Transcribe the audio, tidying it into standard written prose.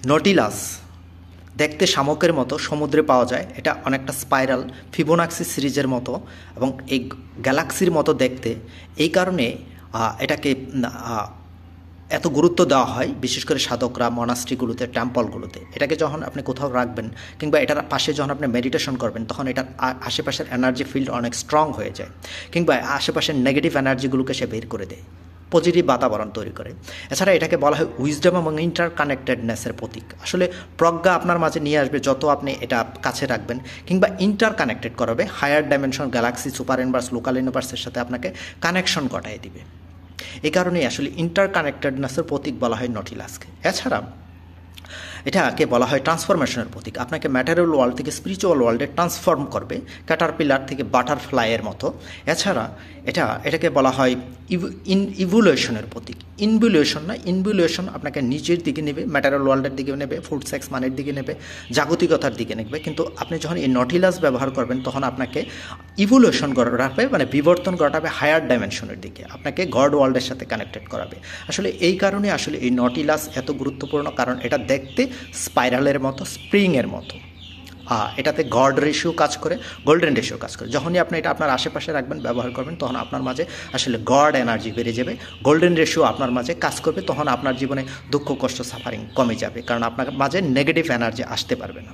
Nautilus দেখতে শামুকের মতো সমুদ্রে পাওয়া যায়। এটা অনেকটা স্পাইরাল ফিবোনাক্সি সিরিজের মতো এবং এই গ্যালাক্সির মতো দেখতে। এই কারণে এটাকে এত গুরুত্ব দেওয়া হয়, বিশেষ করে সাধকরা মনাস্ট্রিগুলোতে, টেম্পলগুলোতে। এটাকে যখন আপনি কোথাও রাখবেন কিংবা এটার পাশে যখন আপনি মেডিটেশন করবেন, তখন এটার আশেপাশের এনার্জি ফিল্ড অনেক স্ট্রং হয়ে যায়, কিংবা আশেপাশের নেগেটিভ এনার্জিগুলোকে সে বের করে দেয়, পজিটিভ বাতাবরণ তৈরি করে। এছাড়া এটাকে বলা হয় উইজডম এবং ইন্টার কানেক্টেডনেসের প্রতীক। আসলে প্রজ্ঞা আপনার মাঝে নিয়ে আসবে যত আপনি এটা কাছে রাখবেন, কিংবা ইন্টার কানেক্টেড করাবে higher dimension, galaxy, super universe, local ইউনিভার্সের সাথে আপনাকে কানেকশন ঘটায় দিবে। এই কারণেই আসলে ইন্টার কানেক্টেডনেসের প্রতীক বলা হয় নটিলাসকে। এছাড়া এটাকে বলা হয় ট্রান্সফরমেশনের প্রতীক। আপনাকে ম্যাটেরিয়াল ওয়ার্ল্ড থেকে স্পিরিচুয়াল ওয়ার্ল্ডে ট্রান্সফর্ম করবে, ক্যাটারপিলার থেকে বাটারফ্লাইয়ের মতো। এছাড়া এটাকে বলা হয় ইভলিউশনের প্রতীক। ইনভলিউশন না, ইনভলিউশন আপনাকে নিচের দিকে নেবে, ম্যাটেরিয়াল ওয়ার্ল্ডের দিকে নেবে, ফুড সেক্স মানের দিকে নেবে, জাগতিকতার দিকে নেবে। কিন্তু আপনি যখন এই নটিলাস ব্যবহার করবেন, তখন আপনাকে ইভলিউশন ঘটাবে, মানে বিবর্তন ঘটাবে হায়ার ডাইমেনশনের দিকে, আপনাকে গড ওয়ার্ল্ডের সাথে কানেক্টেড করাবে। আসলে এই কারণে আসলে এই নটিলাস এত গুরুত্বপূর্ণ, কারণ এটা দেখতে স্পাইরালের মতো, স্প্রিংয়ের মতো। এটাতে গড রেশিও কাজ করে, গোল্ডেন রেশিও কাজ করে। যখনই আপনি এটা আপনার আশেপাশে রাখবেন, ব্যবহার করবেন, তখন আপনার মাঝে আসলে গড এনার্জি বেড়ে যাবে, গোল্ডেন রেশিও আপনার মাঝে কাজ করবে। তখন আপনার জীবনে দুঃখ, কষ্ট, সাফারিং কমে যাবে, কারণ আপনার মাঝে নেগেটিভ এনার্জি আসতে পারবে না।